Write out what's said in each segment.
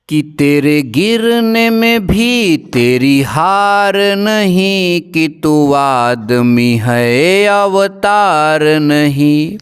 कि तेरे गिरने में भी तेरी हार नहीं, कि तू आदमी है अवतार नहीं।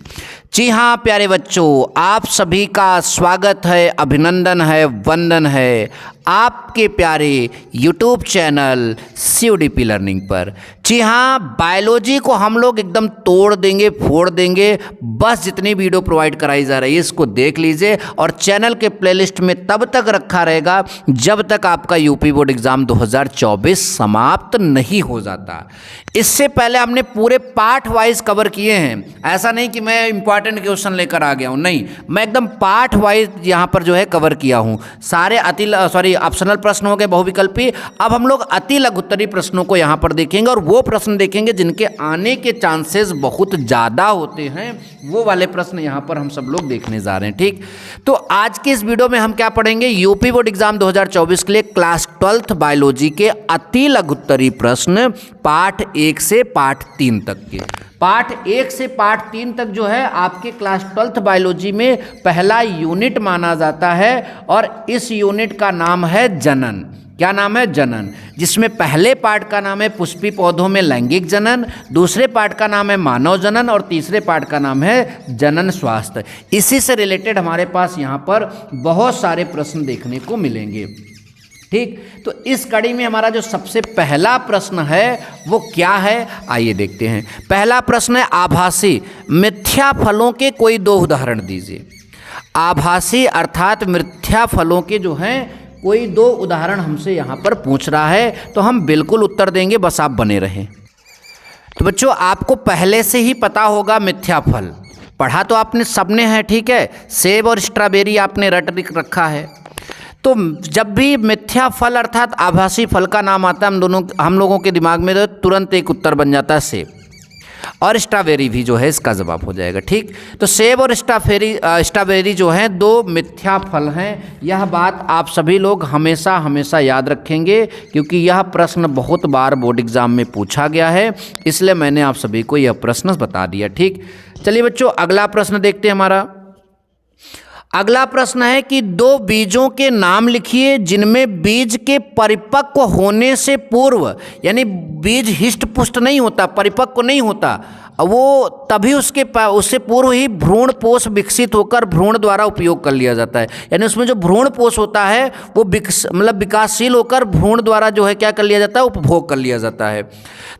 जी हाँ प्यारे बच्चों, आप सभी का स्वागत है, अभिनंदन है, वंदन है आपके प्यारे YouTube चैनल CUDP लर्निंग पर। जी हाँ, बायोलॉजी को हम लोग एकदम तोड़ देंगे, फोड़ देंगे। बस जितनी वीडियो प्रोवाइड कराई जा रही है इसको देख लीजिए, और चैनल के प्लेलिस्ट में तब तक रखा रहेगा जब तक आपका यूपी बोर्ड एग्जाम 2024 समाप्त नहीं हो जाता। इससे पहले हमने पूरे पार्ट वाइज कवर किए हैं। ऐसा नहीं कि मैं इंपॉर्टेंट क्वेश्चन लेकर आ गया हूँ, नहीं, मैं एकदम पार्ट वाइज यहाँ पर जो है कवर किया हूँ। सारे ऑप्शनल प्रश्न हो गए, बहुविकल्पी। अब हम लोग अति लघुत्तरी प्रश्नों को यहाँ पर देखेंगे, और वो प्रश्न देखेंगे जिनके आने के चांसेस बहुत ज़्यादा होते हैं। वो वाले प्रश्न यहाँ पर हम सब लोग देखने जा रहे हैं। ठीक, तो आज के इस वीडियो में हम क्या पढ़ेंगे, यूपी बोर्ड एग्जाम 2024 के लिए क्लास 12th बायोलॉजी के अति लघुत्तरी प्रश्न पार्ट 1 से पार्ट 3 तक के। पार्ट 1 से पार्ट 3 तक जो है आपके क्लास 12th बायोलॉजी में पहला यूनिट माना जाता है, और इस यूनिट का नाम है जनन। क्या नाम है? जनन। जिसमें पहले पार्ट का नाम है पुष्पी पौधों में लैंगिक जनन, दूसरे पार्ट का नाम है मानव जनन, और तीसरे पार्ट का नाम है जनन स्वास्थ्य। इसी से रिलेटेड हमारे पास यहाँ पर बहुत सारे प्रश्न देखने को मिलेंगे। ठीक, तो इस कड़ी में हमारा जो सबसे पहला प्रश्न है वो क्या है, आइए देखते हैं। पहला प्रश्न है आभासी मिथ्या फलों के कोई 2 उदाहरण दीजिए। आभासी अर्थात मिथ्या फलों के जो हैं कोई 2 उदाहरण हमसे यहाँ पर पूछ रहा है, तो हम बिल्कुल उत्तर देंगे, बस आप बने रहें। तो बच्चों, आपको पहले से ही पता होगा मिथ्या फल, पढ़ा तो आपने सबने है, ठीक है। सेब और स्ट्रॉबेरी आपने रट रखा है। तो जब भी मिथ्या फल अर्थात आभासी फल का नाम आता है हम लोगों के दिमाग में तो तुरंत एक उत्तर बन जाता है सेब, और स्ट्रॉबेरी भी जो है इसका जवाब हो जाएगा। ठीक, तो सेब और स्ट्रॉबेरी जो हैं 2 मिथ्या फल हैं। यह बात आप सभी लोग हमेशा हमेशा याद रखेंगे, क्योंकि यह प्रश्न बहुत बार बोर्ड एग्जाम में पूछा गया है, इसलिए मैंने आप सभी को यह प्रश्न बता दिया। ठीक, चलिए बच्चों, अगला प्रश्न देखते हैं। हमारा अगला प्रश्न है कि 2 बीजों के नाम लिखिए जिनमें बीज के परिपक्व होने से पूर्व, यानी बीज हिष्ट पुष्ट नहीं होता, परिपक्व नहीं होता, वो तभी उससे पूर्व ही भ्रूण पोष विकसित होकर भ्रूण द्वारा उपयोग कर लिया जाता है। यानी उसमें जो भ्रूण पोष होता है वो विकासशील होकर भ्रूण द्वारा जो है क्या कर लिया जाता है, उपभोग कर लिया जाता है।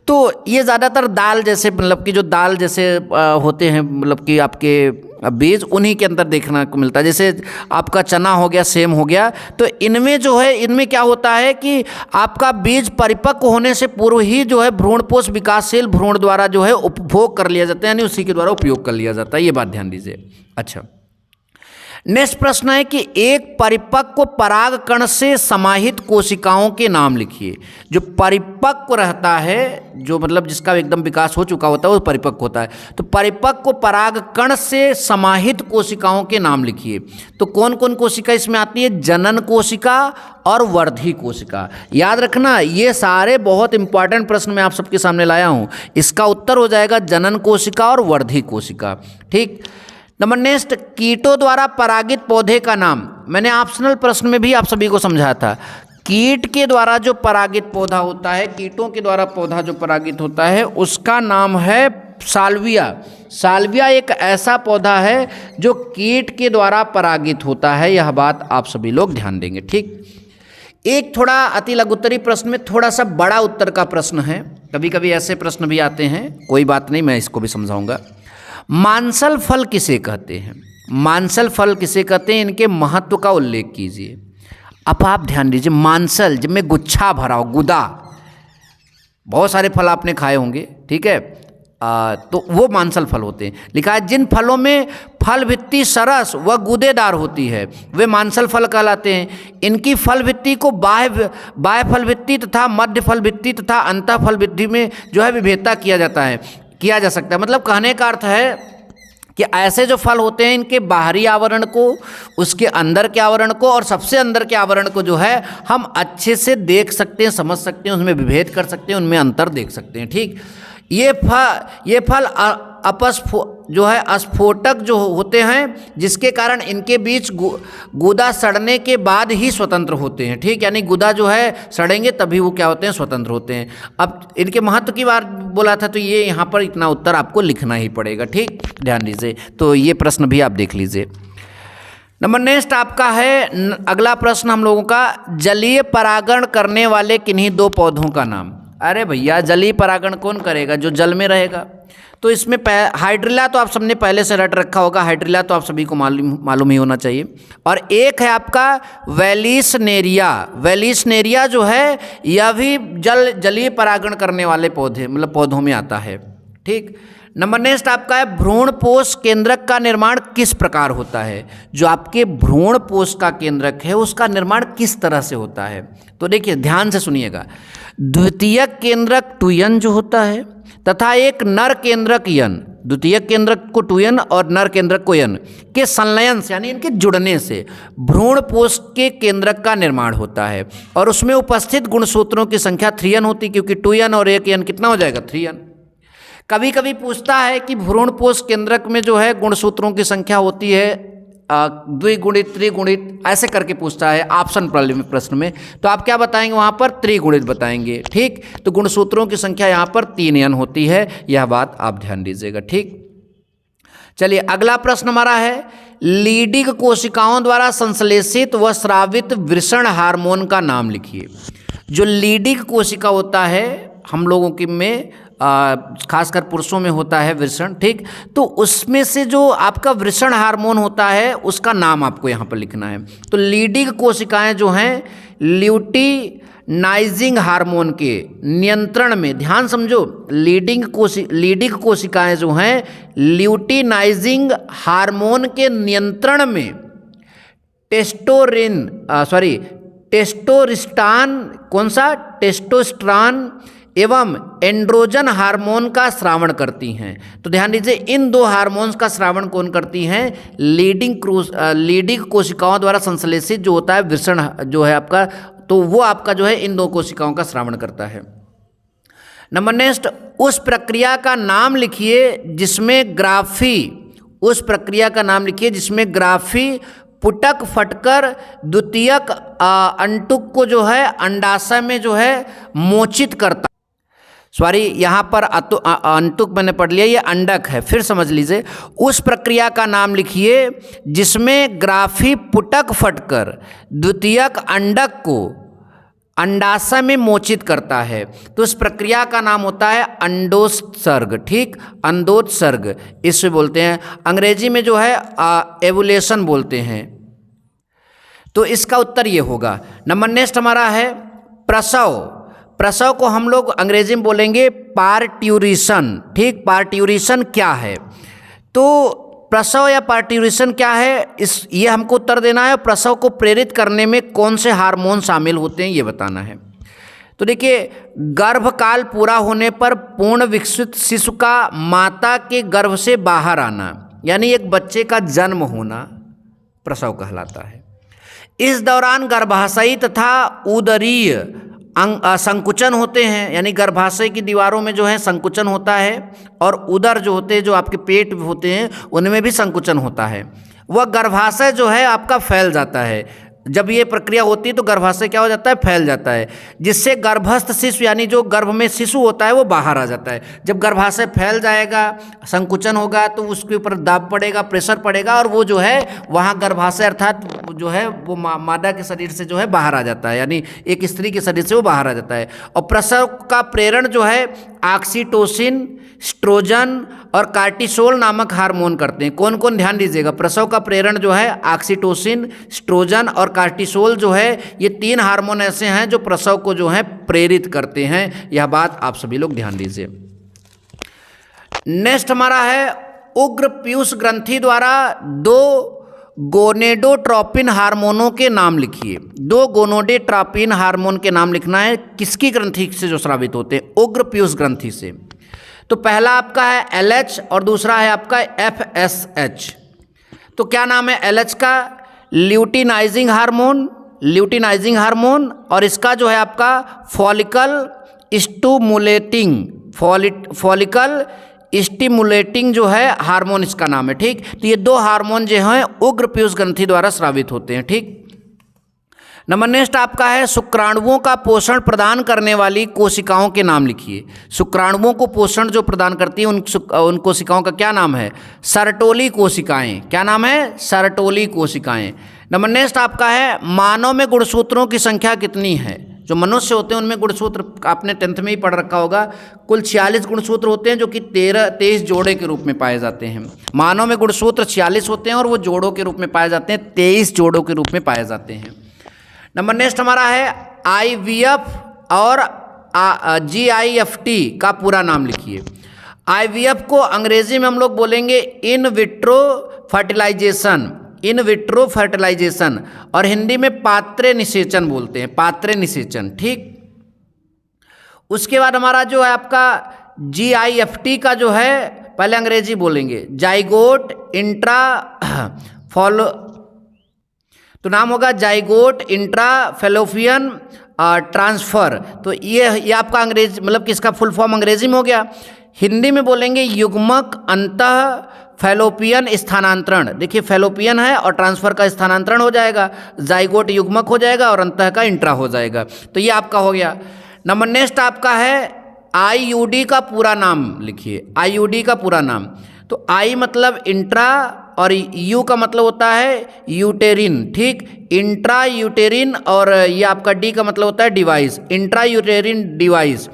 तो ये ज़्यादातर दाल जैसे जो दाल जैसे होते हैं, कि आपके बीज, उन्हीं के अंदर देखने को मिलता है। जैसे आपका चना हो गया, सेम हो गया, तो इनमें जो है इनमें क्या होता है कि आपका बीज परिपक्व होने से पूर्व ही जो है भ्रूणपोष विकासशील भ्रूण द्वारा जो है उपभोग कर लिया जाता है, यानी उसी के द्वारा उपयोग कर लिया जाता है। ये बात ध्यान दीजिए। अच्छा, नेक्स्ट प्रश्न है कि एक परिपक्व पराग कण से समाहित कोशिकाओं के नाम लिखिए। जो परिपक्व रहता है, जो जिसका एकदम विकास हो चुका होता है वो परिपक्व होता है। तो परिपक्व पराग कण से समाहित कोशिकाओं के नाम लिखिए। तो कौन कौन कोशिका इसमें आती है? जनन कोशिका और वर्धी कोशिका। याद रखना, ये सारे बहुत इंपॉर्टेंट प्रश्न मैं आप सबके सामने लाया हूँ। इसका उत्तर हो जाएगा जनन कोशिका और वर्धी कोशिका। ठीक, नंबर नेक्स्ट, कीटों द्वारा परागित पौधे का नाम। मैंने ऑप्शनल प्रश्न में भी आप सभी को समझाया था। कीट के द्वारा जो परागित पौधा होता है, कीटों के द्वारा पौधा जो परागित होता है, उसका नाम है साल्विया। साल्विया एक ऐसा पौधा है जो कीट के द्वारा परागित होता है। यह बात आप सभी लोग ध्यान देंगे। ठीक, एक थोड़ा अति लघुत्तरी प्रश्न में थोड़ा सा बड़ा उत्तर का प्रश्न है। कभी कभी ऐसे प्रश्न भी आते हैं, कोई बात नहीं, मैं इसको भी समझाऊंगा। मांसल फल किसे कहते हैं? मांसल फल किसे कहते हैं, इनके महत्व का उल्लेख कीजिए। अब आप ध्यान दीजिए, मांसल जिनमें गुच्छा भरा हो, गुदा, बहुत सारे फल आपने खाए होंगे, ठीक है, तो वो मांसल फल होते हैं। लिखा है जिन फलों में फल भित्ति सरस व गूदेदार होती है वे मांसल फल कहलाते हैं। इनकी फल भित्ति को बाह्य फल भित्ति तथा मध्य फल भित्ति तथा अंतः फल भित्ति में जो है विभेदता किया जा सकता है। कहने का अर्थ है कि ऐसे जो फल होते हैं इनके बाहरी आवरण को, उसके अंदर के आवरण को और सबसे अंदर के आवरण को जो है हम अच्छे से देख सकते हैं, समझ सकते हैं, उसमें विभेद कर सकते हैं, उनमें अंतर देख सकते हैं। ठीक, ये फल जो है स्फोटक जो होते हैं, जिसके कारण इनके बीच गुदा सड़ने के बाद ही स्वतंत्र होते हैं। ठीक, यानी गुदा जो है सड़ेंगे तभी वो क्या होते हैं, स्वतंत्र होते हैं। अब इनके महत्व की बात बोला था तो ये यहाँ पर इतना उत्तर आपको लिखना ही पड़ेगा। ठीक, ध्यान दीजिए, तो ये प्रश्न भी आप देख लीजिए। नंबर नेक्स्ट आपका है अगला प्रश्न हम लोगों का, जलीय परागण करने वाले किन्हीं दो पौधों का नाम। अरे भैया, जलीय परागण कौन करेगा, जो जल में रहेगा। तो इसमें हाइड्रिला तो आप सबने पहले से रट रखा होगा, हाइड्रिला तो आप सभी को मालूम ही होना चाहिए। और एक है आपका वेलिसनेरिया। वेलिसनेरिया जो है यह भी जलीय परागण करने वाले पौधे मतलब पौधों में आता है। ठीक, नंबर नेक्स्ट आपका है भ्रूणपोष केंद्रक का निर्माण किस प्रकार होता है। जो आपके भ्रूणपोष का केंद्रक है उसका निर्माण किस तरह से होता है। तो देखिए ध्यान से सुनिएगा, द्वितीयक केंद्रक टुयन जो होता है तथा एक नर केंद्रक यन, द्वितीयक केंद्रक को टुयन और नर केंद्रक को यन के संलयन से यानी इनके जुड़ने से भ्रूणपोष के केंद्रक का निर्माण होता है। और उसमें उपस्थित गुणसूत्रों की संख्या 3n होती, क्योंकि 2n और 1n कितना हो जाएगा, 3n। कभी कभी पूछता है कि भ्रूणपोष केंद्रक में जो है गुणसूत्रों की संख्या होती है द्विगुणित, त्रिगुणित, ऐसे करके पूछता है ऑप्शन प्रश्न में। तो आप क्या बताएंगे वहाँ पर, त्रिगुणित बताएंगे। ठीक, तो गुणसूत्रों की संख्या यहाँ पर 3n होती है, यह बात आप ध्यान दीजिएगा। ठीक, चलिए अगला प्रश्न हमारा है, लीडिंग कोशिकाओं द्वारा संश्लेषित व स्रावित वृषण हार्मोन का नाम लिखिए। जो लीडिंग कोशिका होता है हम लोगों की में खासकर पुरुषों में होता है वृषण। ठीक, तो उसमें से जो आपका वृषण हार्मोन होता है उसका नाम आपको यहाँ पर लिखना है। तो लीडिंग कोशिकाएं जो हैं ल्यूटिनाइजिंग हार्मोन के नियंत्रण में, ध्यान समझो, लीडिंग कोशिकाएं जो हैं ल्यूटिनाइजिंग हार्मोन के नियंत्रण में टेस्टोस्टेरोन एवं एंड्रोजन हार्मोन का स्रावण करती हैं। तो ध्यान दीजिए, इन दो हार्मोन्स का स्रावण कौन करती हैं, लीडिंग कोशिकाओं द्वारा संश्लेषित जो होता है वृषण जो है आपका, तो वो आपका जो है इन दो कोशिकाओं का स्रावण करता है। नंबर नेक्स्ट, उस प्रक्रिया का नाम लिखिए जिसमें ग्राफी पुटक फटकर द्वितीयक अंटुक को जो है अंडाशय में जो है मोचित करता। सॉरी, यहाँ पर अंटुक मैंने पढ़ लिया, ये अंडक है, फिर समझ लीजिए। उस प्रक्रिया का नाम लिखिए जिसमें ग्राफी पुटक फटकर द्वितीयक अंडक को अंडाशय में मोचित करता है। तो इस प्रक्रिया का नाम होता है अंडोत्सर्ग। ठीक, अंडोत्सर्ग इसे बोलते हैं, अंग्रेजी में जो है एवुलेशन बोलते हैं। तो इसका उत्तर ये होगा। नंबर नेक्स्ट हमारा है प्रसव। प्रसव को हम लोग अंग्रेजी में बोलेंगे पार्ट्यूरिशन। ठीक, पार्ट्यूरिशन क्या है, तो प्रसव या पार्ट्यूरिशन क्या है, ये हमको उत्तर देना है। प्रसव को प्रेरित करने में कौन से हार्मोन शामिल होते हैं ये बताना है। तो देखिए, गर्भकाल पूरा होने पर पूर्ण विकसित शिशु का माता के गर्भ से बाहर आना, यानी एक बच्चे का जन्म होना प्रसव कहलाता है। इस दौरान गर्भाशयी तथा उदरीय संकुचन होते हैं, यानी गर्भाशय की दीवारों में जो है संकुचन होता है, और उदर जो होते हैं, जो आपके पेट होते हैं, उनमें भी संकुचन होता है। वह गर्भाशय जो है आपका फैल जाता है। जब ये प्रक्रिया होती है तो गर्भाशय क्या हो जाता है, फैल जाता है, जिससे गर्भस्थ शिशु यानी जो गर्भ में शिशु होता है वो बाहर आ जाता है। जब गर्भाशय फैल जाएगा, संकुचन होगा, तो उसके ऊपर दाब पड़ेगा, प्रेशर पड़ेगा, और वो जो है वहाँ गर्भाशय अर्थात जो है वो मादा के शरीर से जो है बाहर आ जाता है, यानी एक स्त्री के शरीर से वो बाहर आ जाता है। और प्रसव का प्रेरण जो है ऑक्सीटोसिन, एस्ट्रोजन और कार्टिसोल नामक हार्मोन करते हैं। कौन कौन, ध्यान दीजिएगा, प्रसव का प्रेरण जो है ऑक्सीटोसिन, एस्ट्रोजन और कार्टिसोल जो है, ये 3 हार्मोन ऐसे हैं जो प्रसव को जो है प्रेरित करते हैं। यह बात आप सभी लोग ध्यान दीजिए। नेक्स्ट हमारा है उग्र पीयूष ग्रंथि द्वारा 2 गोनेडोट्रोपिन हार्मोनों के नाम लिखिए। 2 गोनेडोट्रोपिन हार्मोन के नाम लिखना है, किसकी ग्रंथि से जो स्रावित होते हैं, उग्र पीयूष ग्रंथि से। तो पहला आपका है LH और दूसरा है आपका FSH। तो क्या नाम है LH का, ल्यूटिनाइजिंग हार्मोन, और इसका जो है स्टिमुलेटिंग जो है हार्मोन इसका नाम है। ठीक, तो ये दो हार्मोन जो हैं उग्र पीयूष ग्रंथि द्वारा स्रावित होते हैं। ठीक, नंबर नेक्स्ट आपका है शुक्राणुओं का पोषण प्रदान करने वाली कोशिकाओं के नाम लिखिए। शुक्राणुओं को पोषण जो प्रदान करती है उन कोशिकाओं का क्या नाम है? सर्टोली कोशिकाएं। क्या नाम है? सर्टोली कोशिकाएं। नंबर नेक्स्ट आपका है मानव में गुणसूत्रों की संख्या कितनी है? जो मनुष्य होते हैं उनमें गुणसूत्र आपने 10th में ही पढ़ रखा होगा, कुल 46 गुणसूत्र होते हैं जो कि 23 जोड़े के रूप में पाए जाते हैं। मानव में गुणसूत्र 46 होते हैं और वो जोड़ों के रूप में पाए जाते हैं, 23 जोड़ों के रूप में पाए जाते हैं। नंबर नेक्स्ट हमारा है IVF और GIFT का पूरा नाम लिखिए। IVF को अंग्रेजी में हम लोग बोलेंगे in vitro fertilisation, in vitro fertilisation, और हिंदी में पात्रे निषेचन बोलते हैं, पात्रे निषेचन। ठीक, उसके बाद हमारा जो है आपका GIFT का जो है पहले अंग्रेजी बोलेंगे जाइगोट इंट्रा फॉलो, तो नाम होगा जाइगोट इंट्रा फेलोपियन ट्रांसफ़र। तो ये आपका अंग्रेजी मतलब कि इसका फुल फॉर्म अंग्रेजी में हो गया। हिंदी में बोलेंगे युग्मक अंतः फेलोपियन स्थानांतरण। देखिए फेलोपियन है और ट्रांसफ़र का स्थानांतरण हो जाएगा, जाइगोट युग्मक हो जाएगा और अंतः का इंट्रा हो जाएगा। तो ये आपका हो गया। नंबर नेक्स्ट आपका है IUD का पूरा नाम लिखिए। IUD का पूरा नाम, तो I मतलब इंट्रा और U का मतलब होता है यूटेरिन। ठीक, इंट्रा यूटेरिन, और ये आपका D का मतलब होता है डिवाइस, इंट्रा यूटेरिन डिवाइस।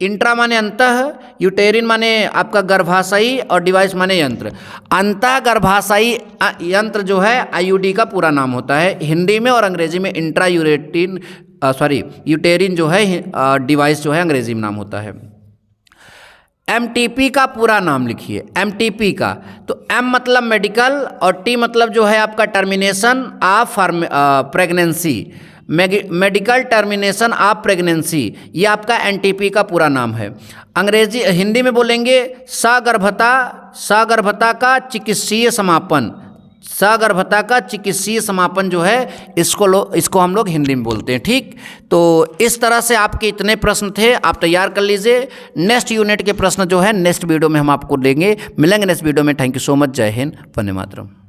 इंट्रा माने अंतः, यूटेरिन माने आपका गर्भाशयी और डिवाइस माने यंत्र। अंतः गर्भाशयी यंत्र जो है IUD का पूरा नाम होता है हिंदी में, और अंग्रेजी में इंट्रा यूटेरिन जो है डिवाइस जो है अंग्रेजी में नाम होता है। MTP का पूरा नाम लिखिए। MTP का, तो M मतलब मेडिकल और T मतलब जो है आपका termination of pregnancy, medical termination of pregnancy, ये आपका NTP का पूरा नाम है। अंग्रेजी हिंदी में बोलेंगे सगर्भता का चिकित्सीय समापन, सगर्भता का चिकित्सीय समापन जो है इसको हम लोग हिंदी में बोलते हैं। ठीक, तो इस तरह से आपके इतने प्रश्न थे, आप तैयार कर लीजिए। नेक्स्ट यूनिट के प्रश्न जो है नेक्स्ट वीडियो में हम आपको देंगे। मिलेंगे नेक्स्ट वीडियो में। Thank you so much. जय हिंद, वंदे मातरम।